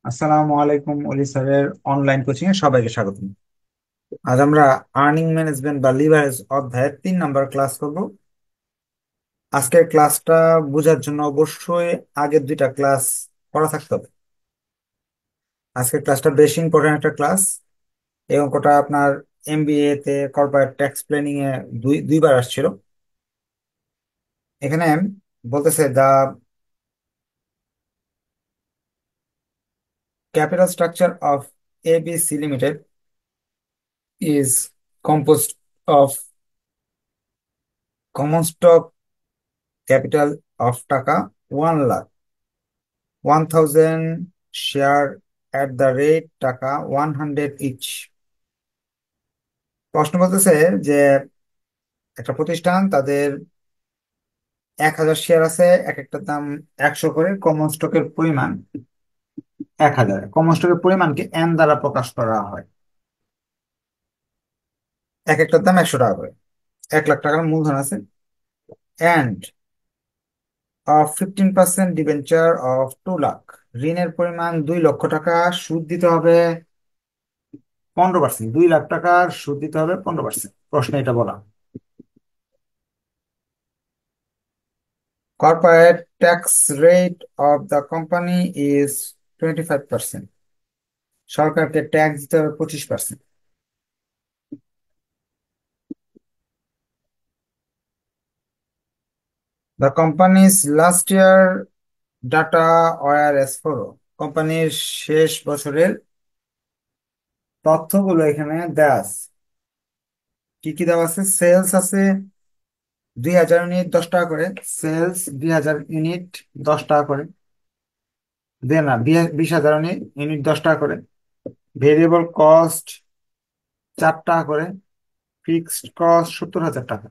আসসালামু আলাইকুম অলি স্যারের অনলাইন কোচিং এ সবাইকে স্বাগত। আজ আমরা আর্নিং ম্যানেজমেন্ট বা লিভারেজ অধ্যায়ের 3 নম্বর ক্লাস করব। আজকের ক্লাসটা বোঝার জন্য অবশ্যই আগের 2টা ক্লাস করা থাকতে হবে। আজকের ক্লাসটা বেশি ইম্পর্টেন্ট একটা ক্লাস। এই অঙ্কটা আপনার এমবিএ তে কর্পোরেট ট্যাক্স প্ল্যানিং এ দুইবার আসছিল। এখানে বলতেছে the capital structure of ABC limited is composed of common stock capital of টাকা 1 lakh, 1,000 share at the rate টাকা 100 ইচ। প্রশ্ন বলতেছে যে একটা প্রতিষ্ঠান তাদের 1,000 শেয়ার আছে, এক একটার দাম 100 করে, কমন স্টকের পরিমাণ 1,000। কমন স্টকের পরিমাণকে এন দ্বারা প্রকাশ করা হয়। এক একটার দাম 100 টাকা করে, 1 লাখ টাকার মূলধন আছে। And of 15% debenture of 2 lakh, ঋণের পরিমাণ 2 লক্ষ টাকা, সুদ দিতে হবে 15%। 2 লাখ টাকার সুদ দিতে হবে 15%। প্রশ্নে এটা বলা, corporate tax rate of the company is 25%। সরকারকে ট্যাক্স দিতে হবে 25%। The company's last year data were as follow। কোম্পানির শেষ বছরের তথ্যগুলো এখানে দেওয়া আছে। কি কি দেওয়া আছে? সেলস আছে 2,000 ইউনিট 10 টাকা করে। সেলস 2,000 ইউনিট 10 টাকা করে। দেন না, 20,000 ইউনিট 10 টাকা করে। ভেরিয়েবল কস্ট 4 টাকা করে। ফিক্সড কস্ট 70,000 টাকা।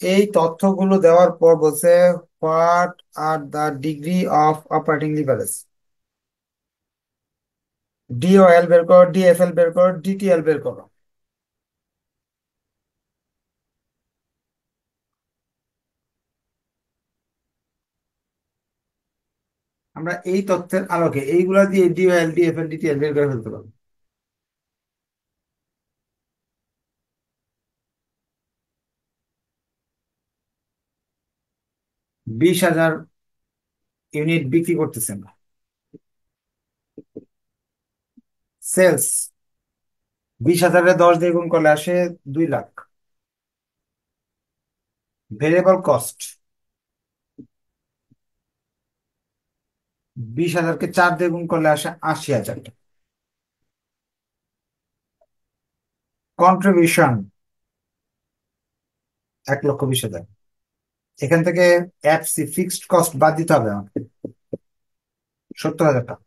এই তথ্যগুলো দেওয়ার পর বলছে what are the degree of operating leverage. DOL বের করো, ডিএফএল বের করো, ডিটিএল বের করো। আমরা এই তথ্যের আলোকে এইগুলা দিয়ে ডিওএল ডিএফএল ডিটিএল বের করে ফেলতে পারবো। 20,000 ইউনিট বিক্রি করতেছে না। সেলস 20,000-এ 10 দিয়ে গুণ করলে আসে 2 লাখ। ভেরিয়েবল কস্ট 20,000-কে 4 দিয়ে গুণ করলে আসে 80,000 টাকা। কন্ট্রিবিউশন 1,20,000। এখান থেকে এফসি ফিক্সড কস্ট বাদ দিতে হবে আমাকে, 70,000 টাকা।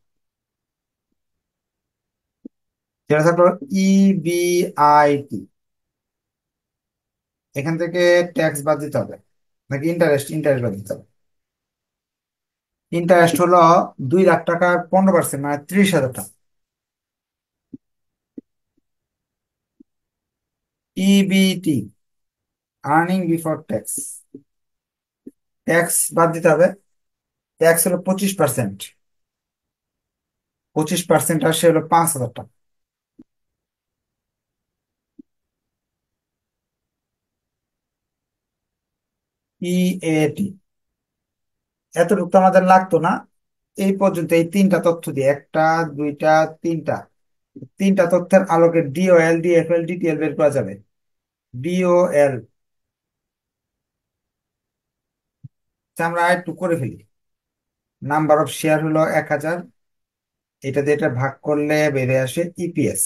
যেটা থাকলো ইবিআইটি, এখান থেকে ট্যাক্স বাদ দিতে হবে, নাকি ইন্টারেস্ট? ইন্টারেস্ট বাদ দিতে হবে। ইন্টারেস্ট হলো 2 লাখ টাকার 15%, মানে 30,000 টাকা। EBIT, earning before tax, tax বাদ দিতে হবে। ট্যাক্স হলো 25%, 25% আসে হলো 5,000 টাকা। ইএটি, এতটুকু তো আমাদের লাগতো না। এই পর্যন্ত এই 3টা তথ্য দিয়ে, একটা, দুইটা, তিনটা, 3টা তথ্যের আলোকে ডিওএল ডিএফএল ডিটিএল বের করা যাবে। ডিওএল আমরা একটু করে ফেলি। নাম্বার অফ শেয়ার হলো 1,000, এটা দিয়ে এটা ভাগ করলে বেড়ে আসে ইপিএস।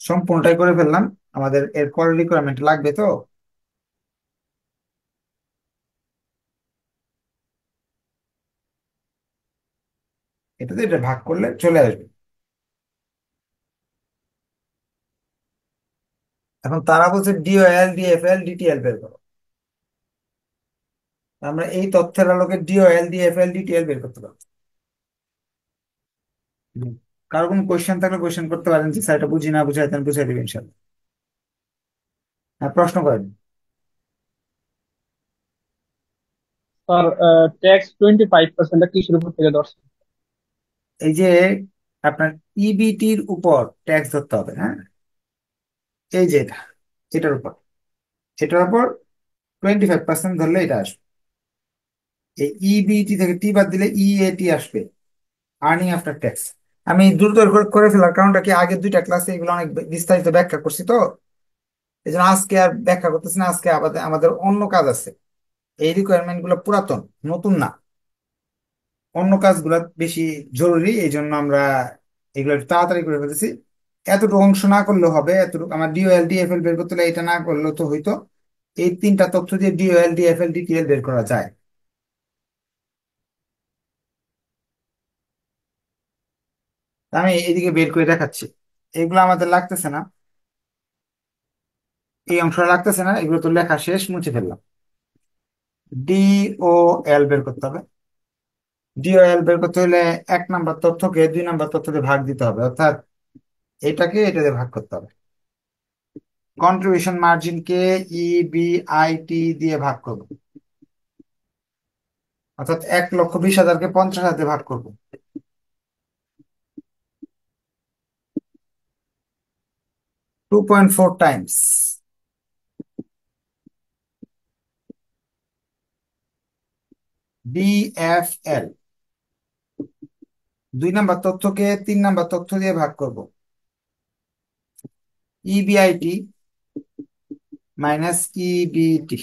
সম্পূর্ণটাই করে ফেললাম। আমাদের এরপর রিকোয়ারমেন্ট লাগবে তো, এটা দিয়ে এটা ভাগ করলে চলে আসবে। এখন তারা বলছে ডিওএল ডিএফএল ডিটিএল বের করো। আমরা এই তথ্যের আলোকে ডিওএল ডিএফএল ডিটিএল বের করতে পারবো। হুম। কারো কোনো কোয়েশ্চেন থাকলে কোয়েশ্চেন করতে পারেন, যে স্যার এটা বুঝি না, বুঝাই দেন, বুঝাই দেবেন ইনশাল্লাহ। হ্যাঁ, প্রশ্ন করেন। স্যার, ট্যাক্স 25% কিসের উপর থেকে ধরছে? এই যে আপনার ইবিটির উপর ট্যাক্স ধরতে হবে, হ্যাঁ। এই যে এটার উপর, এটার উপর 25% ধরলে এটা আসবে। এই ইবিটি থেকে টি বাদ দিলে ইএটি আসবে, আর্নিং আফটার ট্যাক্স। আমি দ্রুত করে করে ফেলার কারণটা কি, আগের দুইটা ক্লাসে এগুলো অনেক বিস্তারিত ব্যাখ্যা করছি তো, এই জন্য আজকে আর ব্যাখ্যা করতেছি না। আজকে আমাদের আমাদের অন্য কাজ আছে। এই রিকোয়ারমেন্ট গুলো পুরাতন, নতুন না। অন্য কাজগুলো বেশি জরুরি, এই জন্য আমরা এগুলো একটু তাড়াতাড়ি করে ফেলেছি। এতটুকু অংশ না করলেও হবে, এতটুকু আমার ডিওএল ডিএফএল বের করতে হলে এটা না করলেও তো হইতো। এই তিনটা তথ্য দিয়ে ডিওএল ডিএফএল ডিটিএল বের করা যায়। তা আমি এদিকে বের করে দেখাচ্ছি। এগুলো আমাদের লাগতেছে না, এই অংশটা লাগতেছে না, এগুলো তো লেখা শেষ, মুছে ফেললাম। ডিওএল বের করতে হবে। ডিওএল বের করতে হলে 1 নাম্বার তথ্যকে 2 নাম্বার তথ্য দিয়ে ভাগ দিতে হবে, অর্থাৎ এটাকে এটা দিয়ে ভাগ করতে হবে। কন্ট্রিবিউশন মার্জিনকে ইবিআইটি দিয়ে ভাগ করব, অর্থাৎ 1,20,000-কে 50,000 দিয়ে ভাগ করব। 2.4 টাইমস ডিএফএল। 2 নাম্বার তথ্যকে 3 নাম্বার তথ্য দিয়ে ভাগ করব, ইবিআইটি মাইনাস ইবিটি।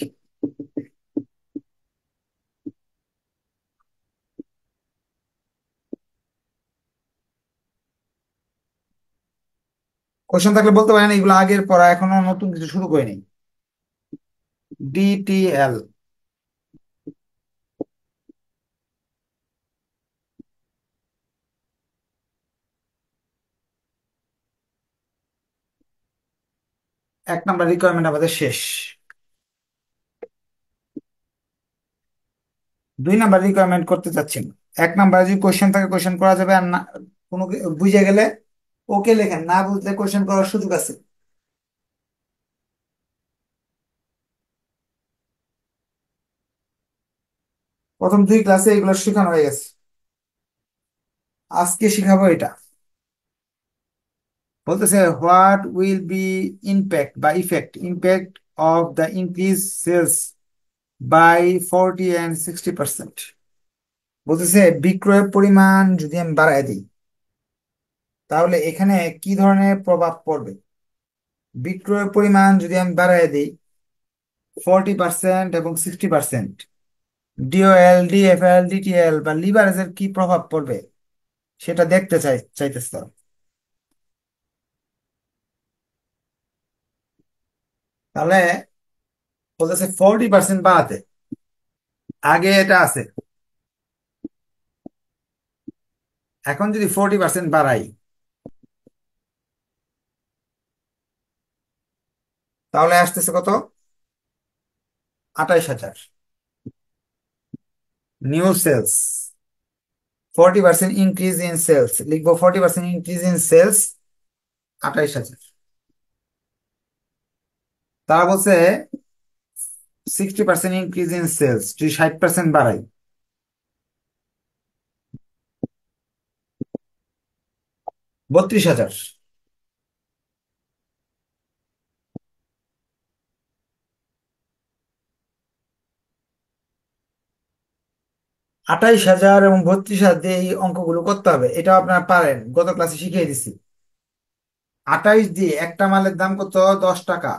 কোশ্চেন থাকলে বলতে পারেন, এগুলো আগের পড়া, এখনো নতুন কিছু শুরু করিনি। ডিটিএল, এক নাম্বার রিকোয়ারমেন্ট আমাদের শেষ। 2 নাম্বার রিকোয়ারমেন্ট করতে চাচ্ছি না। 1 নাম্বার যদি কোশ্চেন থাকে কোশ্চেন করা যাবে, আর না কোনো বুঝে গেলে ওকে লেখেন, না বুঝলে কোশ্চেন করার সুযোগ আছে। প্রথম 2 ক্লাসে এগুলো শেখানো হয়ে গেছে, আজকে শিখাবো এটা। বলতেছে হোয়াট উইল বি ইম্প্যাক্ট বা impact of the increase sales by 40 and 60%। বলতেছে বিক্রয়ের পরিমাণ যদি আমি বাড়ায় দিই, তাহলে এখানে কি ধরনের প্রভাব পড়বে। বিক্রয়ের পরিমাণ যদি আমি বাড়ায় দিই 40% এবং 60%, ডিওএল ডিএফএল ডিটিএল বা লিভারেজের কি প্রভাব পড়বে সেটা দেখতে চাইতেছে তো। তাহলে বলতেছে 40% বাড়াতে, আগে এটা আছে, এখন যদি 40% বাড়াই তাহলে আসতেছে কত, 28,000। New sales, 40% increase in sales লিখবো, 40% ইনক্রিজ ইন সেলস 28,000। তারা বলছে 60% ইনক্রিজ ইন সেলস যদি 60% বাড়াই, 32,000। 28,000 এবং 32,000 দিয়ে এই অঙ্কগুলো করতে হবে, এটাও আপনারা পারেন, গত ক্লাসে শিখিয়ে দিছি। 28 দিয়ে একটা মালের দাম কত, 10 টাকা।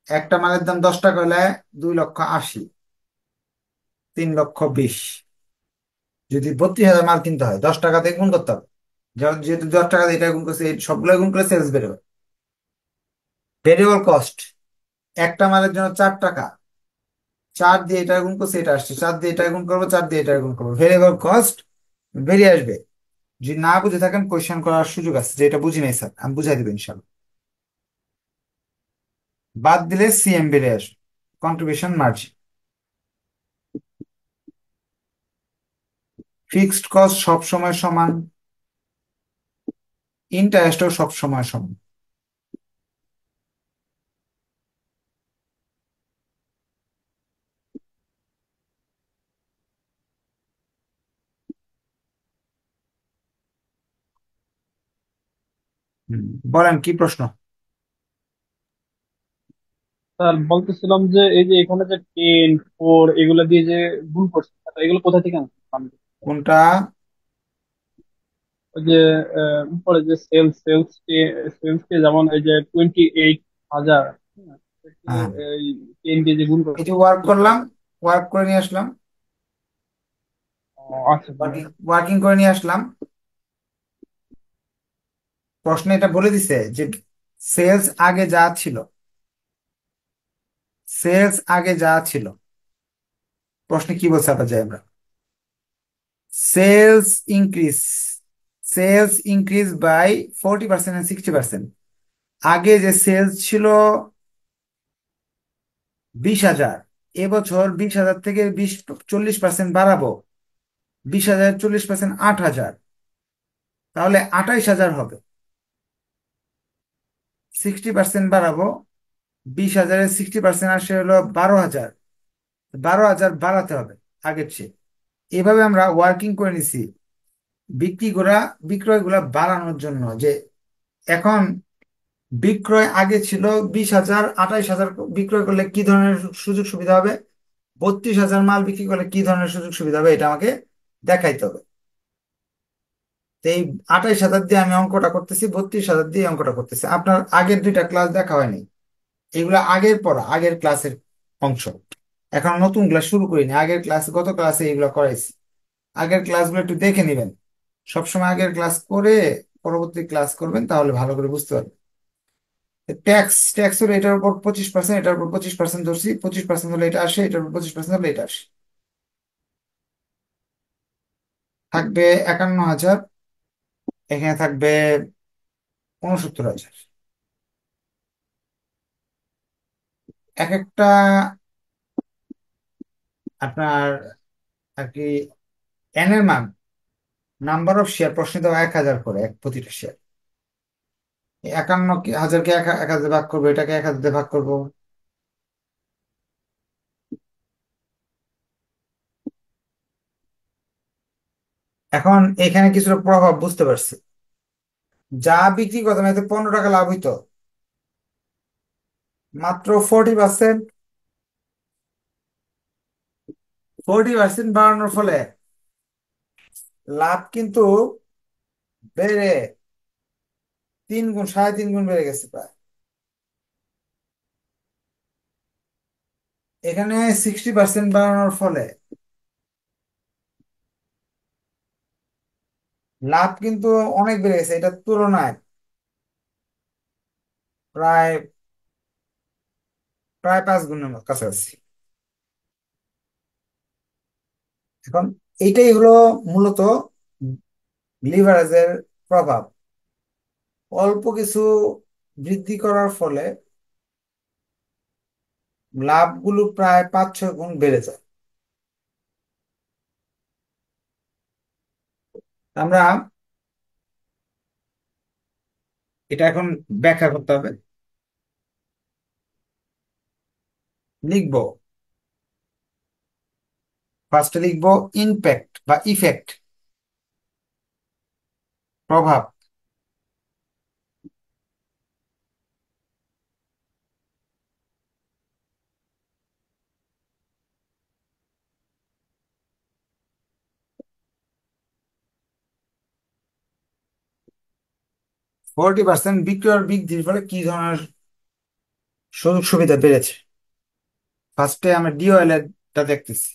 একটা মালের দাম 10 টাকা হলে 2,80,000, 3,20,000। যদি 32,000 মাল কিনতে হয় 10 টাকা দিয়ে গুণ করতে হবে। যেহেতু 10 টাকা দিয়ে এটা গুণ করছে, এই সবগুলো গুণ করে সেলস বেরোবে। ভেরিয়েবল কস্ট, একটা মালের জন্য 4 টাকা, 4 দিয়ে এটা গুণ করছে, এটা আসছে, 4 দিয়ে এটা গুণ করবো, 4 দিয়ে এটা গুণ করবো, ভেরিয়েবল কস্ট বেরিয়ে আসবে। যদি না বুঝে থাকেন কোয়েশ্চেন করার সুযোগ আছে, যে এটা বুঝি নাই স্যার, আমি বুঝাই দেবো ইনশাল্লাহ। বাদ দিলে সিএম বেরিয়ে আসবে, কন্ট্রিবিউশন মার্জিন। ফিক্সড কস্ট সব সময় সমান, ইন্টারেস্টও সব সময় সমান। হুম, বলেন কি প্রশ্ন। স্যার বলতেছিলাম যে এই যে এখানে যে 10 4 এগুলো দিয়ে যে গুণ করছে, এগুলো কোথা থেকে আনছেন আমি? কোনটা? ওই যে উপরে যে সেলস কে যেমন এই যে 28,000, হ্যাঁ, এটাকে হ্যাঁ, এই 10 দিয়ে যে গুণ এই করছে, যে ওয়ার্ক ঠিক করলাম, আছে। ওয়ার্ক করে নিয়ে আসলাম, আচ্ছা ওয়ার্কিং ওয়ার্কিং করে নিয়ে আসলাম। প্রশ্ন এটা বলে দিছে যে সেলস আগে যা ছিল, সেলস আগে যা ছিল, প্রশ্নে কি বলছে আবার যাই আমরা। Sales increase, sales increase by 40% and 60%। আগে যে সেলস ছিল 20,000, এবছর 20,000 থেকে 40% বাড়াবো, 20,000 40% 8,000, তাহলে 28,000 হবে। 60% বাড়াবো, 20,000-এর 60% আসে হলো 12,000, 12,000 বাড়াতে হবে আগের চেয়ে। এভাবে আমরা ওয়ার্কিং করে নিছি বিক্রি করা, বিক্রয়গুলা বাড়ানোর জন্য। যে এখন বিক্রয় আগে ছিল 20,000, 28,000 বিক্রয় করলে কি ধরনের সুযোগ সুবিধা হবে, 32,000 মাল বিক্রি করলে কি ধরনের সুযোগ সুবিধা হবে, এটা আমাকে দেখাইতে হবে। তো এই 28,000 দিয়ে আমি অঙ্কটা করতেছি, 32,000 দিয়ে অঙ্কটা করতেছি। আপনার আগের দুইটা ক্লাস দেখা হয়নি, এগুলো আগের পড়া, আগের ক্লাসের অংশ। এখন নতুন ক্লাস শুরু করিনি, আগের ক্লাস, গত ক্লাসে এগুলো করাইছি। আগের ক্লাসগুলো একটু দেখে নেবেন, সবসময় আগের ক্লাস করে পরবর্তী ক্লাস করবেন, তাহলে ভালো করে বুঝতে পারবেন। ট্যাক্স, ট্যাক্স হলো এটার উপর 25%, এটার উপর 25% ধরছি, 25% হলে এটা আসে, এটার উপর 25% হলে এটা আসে। থাকবে 51,000, এখানে থাকবে 69,000। এক একটা আপনার আর কি এন এর মান, নাম্বার অফ শেয়ার, প্রশ্নে দেওয়া 1,000 করে এক প্রতিটা শেয়ার। 51,000-কে 1,000 ভাগ করবো, এটাকে 1,000 দিয়ে ভাগ করবো। এখন এখানে কিছুটা প্রভাব বুঝতে পারছি। যা বিক্রি করতাম এতে 15 টাকা লাভ হইতো, মাত্র 40%, 40% বাড়ানোর ফলে লাভ কিন্তু বেড়ে 3 গুণ, 3.5 গুণ বেড়ে গেছে প্রায়। এখানে 60% বাড়ানোর ফলে লাভ কিন্তু অনেক বেড়ে গেছে, এটার তুলনায় প্রায় প্রায় 5 গুণের কাছাকাছি। এখন এইটাই হলো মূলত লিভারেজের প্রভাব। অল্প কিছু বৃদ্ধি করার ফলে লাভগুলো প্রায় 5-6 গুণ বেড়ে যায়। আমরা এটা এখন ব্যাখ্যা করতে হবে। লিখবো, ফার্স্টে লিখবো ইনপ্যাক্ট বা ইফেক্ট, প্রভাব। 40% বিক্রয় বৃদ্ধির ফলে কি ধরনের সুযোগ সুবিধা বেড়েছে। ফার্স্টে আমরা ডিওএল এরটা দেখতেছি।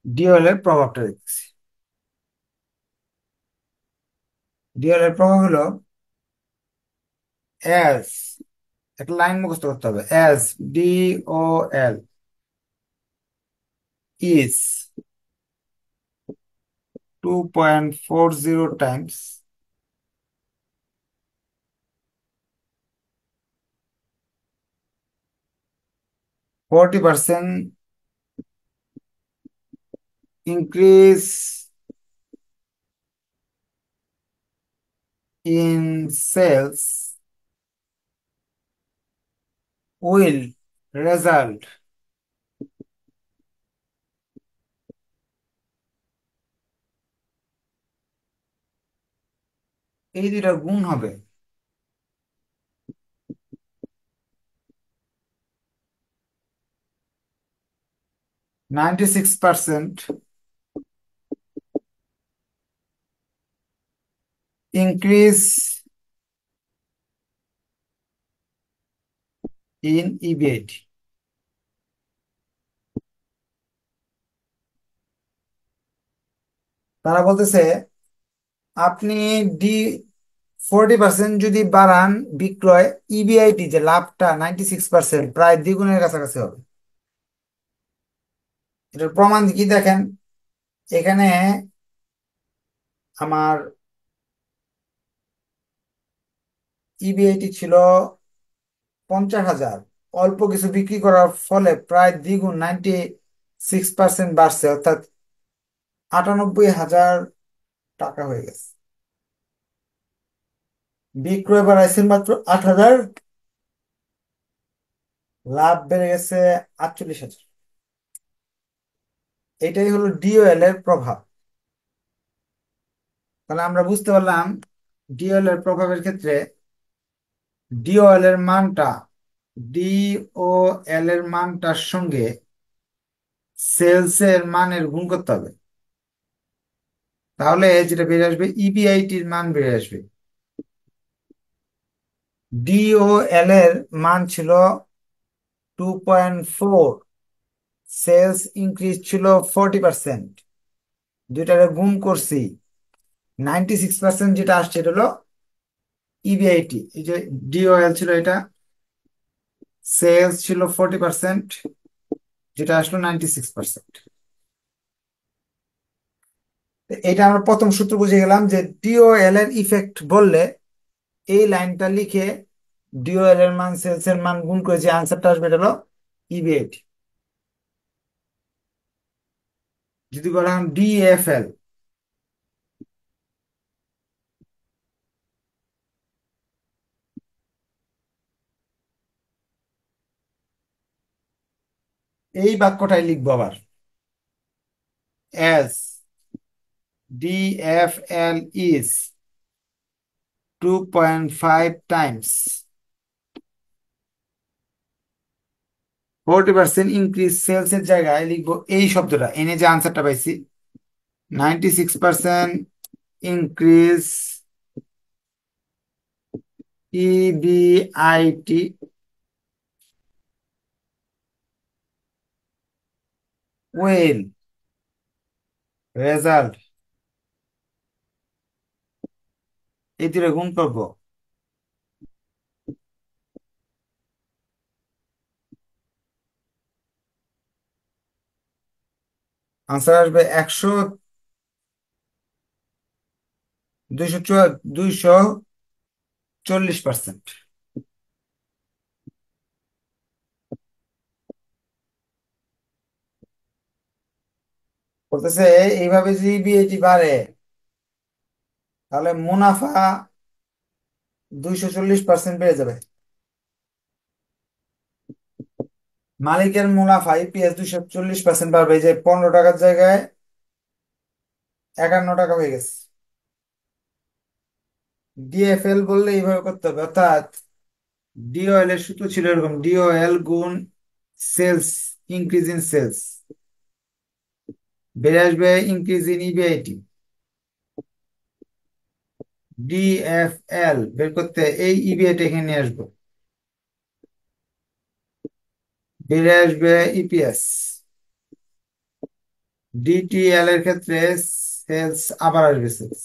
ডিওএল এর প্রভাবটা দেখতেছি। ডিওএল এর প্রভাব হলো অ্যাজ, একটা লাইন মুখস্থ করতে হবে, as DOL is 2.40 times 40% increase in sales will result এই দুইটার গুণ হবে 96% ইনক্রিজ ইন ইবিআইটি। তারা বলতেছে আপনি ডি 40% যদি বাড়ান বিক্রয়, ইবিআইটি যে লাভটা 96% প্রায় দ্বিগুণের কাছাকাছি হবে। এটার প্রমাণ কি দেখেন, এখানে আমার ইবিআইটি ছিল 50,000, অল্প কিছু বিক্রি করার ফলে প্রায় দ্বিগুণ 96% বাড়ছে, অর্থাৎ 98,000 টাকা হয়ে গেছে। বিক্রয় বাড়াইছেন মাত্র 8,000, লাভ বেড়ে গেছে 48,000। এটাই হলো ডিওএল এর প্রভাব। তাহলে আমরা বুঝতে পারলাম ডিওএল এর প্রভাবের ক্ষেত্রে ডিওএল এর মানটা ডিওএল এর মানটার সঙ্গে সেলস এর মানের গুণ করতে হবে। তাহলে যেটা বেরিয়ে আসবে ইবিআইটির মান বেরিয়ে আসবে। ডিওএল এর মান ছিল 2.4, সেলস ইনক্রিজ ছিল 40%, দুইটারে গুণ করছি 96%, যেটা আসছে এটা হলো ইবিআইটি। এই যে ডিওএল ছিল এটা, সেলস ছিল 40%, যেটা আসলো 96%। এটা আমরা প্রথম সূত্র বুঝে গেলাম যে ডিওএল এর ইফেক্ট বললে এই লাইনটা লিখে ডিওএল এর মান সেলস এর মান গুণ করে যে আনসারটা আসবে এটা হলো ইবিআইটি। যদি বলা হয় ডিএফএল, এই বাক্যটাই লিখবো আবার, as DFL is 2.5 times 40% increase sales এর জায়গায় লিখবো এই শব্দটা, এনে যে আনসারটা পাইছি 96% ইনক্রিজ ইবিআইটি উইল রেজাল্ট, এই দুটো গুণ করবো, আনসার আসবে 100, 240%। বলতেছে এইভাবে যদি ইবিআইটি বাড়ে তাহলে মুনাফা 240% বেড়ে যাবে। মালিকের মুনাফা ইপিএস 240% বাড়বে, এই যে 15 টাকার জায়গায় 51 টাকা হয়ে গেছে। ডিএফএল বললে এইভাবে করতে হবে, অর্থাৎ ডিওএল এর সূত্র ছিল এরকম, ডিওএল গুণ সেলস, ইনক্রিজ ইন সেলস, বেড়ে আসবে ইনক্রিজ ইন ইবিআইটি। ডিএফএল বের করতে এই ইবিআইটি এখানে নিয়ে আসবো, বেড়ে আসবে ইপিএস। ডিটিএল এর ক্ষেত্রে সেলস আবার আসবে, সেলস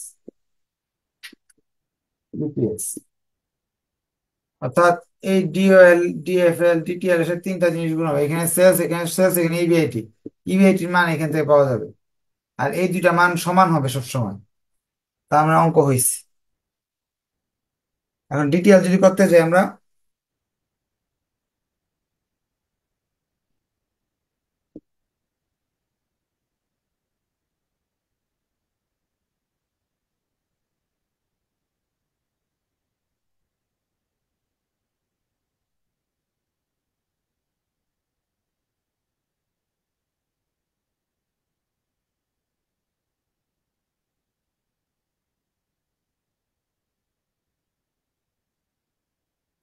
ইপিএস, অর্থাৎ এই ডিওএল ডিএফএল ডিটিএল এর তিনটা জিনিস গুণ হবে, এখানে সেলস, এখানে সেলস, এখানে ইবিআইটি। ইবিআইটির মান এখান থেকে পাওয়া যাবে, আর এই দুইটা মান সমান হবে সবসময়। তা আমরা অঙ্ক হয়েছে। এখন ডিটিএল যদি করতে যাই আমরা,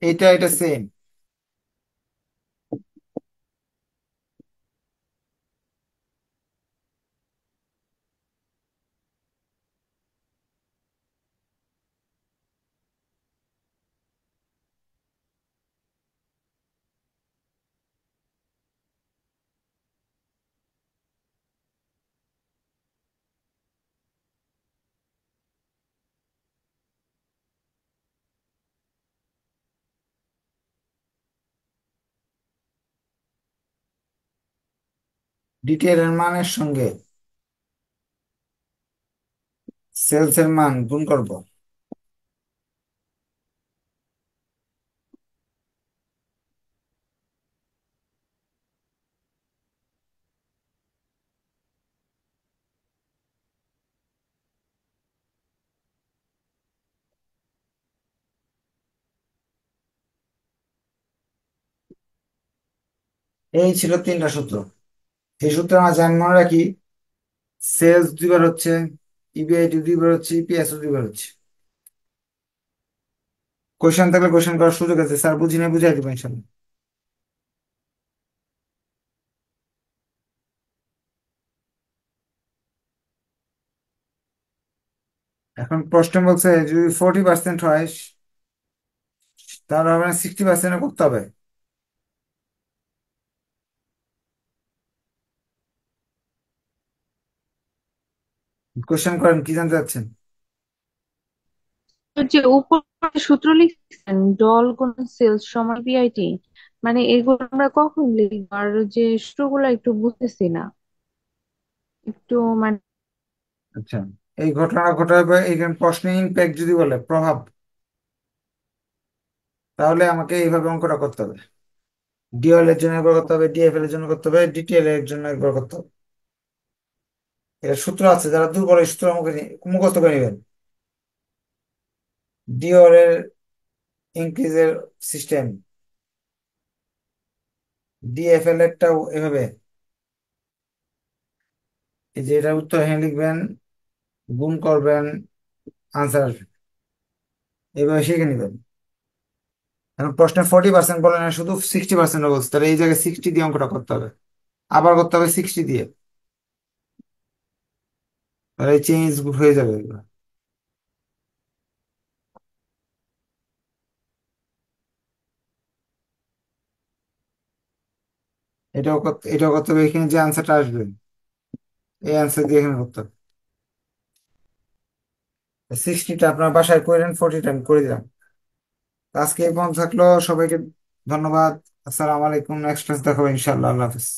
এটা সেম। ডিটিএল এর মানের সঙ্গে সেলস এর মান গুণ করব। এই ছিল তিনটা সূত্র। এই সূত্র আমরা জানি, মনে রাখি, সেলস দুইবার হচ্ছে, ইবিআইটি দুইবার হচ্ছে, ইপিএস দুইবার হচ্ছে। কোশ্চেন থাকলে কোশ্চেন করার সুযোগ আছে, স্যার বুঝি না বুঝাই দেবো ইনশাল্লাহ। এখন প্রশ্ন বলছে যদি 40% হয়, তাহলে হবে না 60% করতে হবে। কোশ্চেন করেন, কি জানতে চাচ্ছেন? তো যে উপরে সূত্র লিখছেন, ডল কোন সেলস সমান বিআইটি, মানে এগুলো আমরা কখন লিখবো? আর যে সূত্রগুলো একটু বুঝতেছি না, একটু মানে। আচ্ছা, এই ঘটনা ঘটাবে এইখানে প্রশ্নে ইম্প্যাক্ট যদি বলে প্রভাব, তাহলে আমাকে এইভাবে অঙ্কটা করতে হবে। ডিএল এর জন্য একবার করতে হবে, ডিএফএল এর জন্য করতে হবে, ডিটিএল এর জন্য একবার করতে হবে। এটা সূত্র আছে, যারা দুর্বল এই সূত্র আমাকে মুখস্থ করে নেবেন। ডিওর এর ইনক্রিজের সিস্টেম, ডিএফএল এরটাও এভাবে। এই যে এটা উত্তর এখানে লিখবেন, গুণ করবেন, আনসার এইভাবে শিখে নেবেন। এখন প্রশ্নে 40% বলে না, শুধু 60% বলছে, তাহলে এই জায়গায় 60 দিয়ে অঙ্কটা করতে হবে, আবার করতে হবে 60 দিয়ে। তাহলে এই চেঞ্জ হয়ে যাবে এগুলো। এটাও করতে হবে, এখানে যে আনসারটা আসবে এই আনসার দিয়ে এখানে করতে হবে। 60টা আপনার বাসায় করেন, 40টা আমি করে দিলাম। তো আজকে এই পর্যন্ত থাকলো, সবাইকে ধন্যবাদ। আসসালামু আলাইকুম, নেক্সট ক্লাস দেখাবো ইনশাআল্লাহ। আল্লাহ হাফিজ।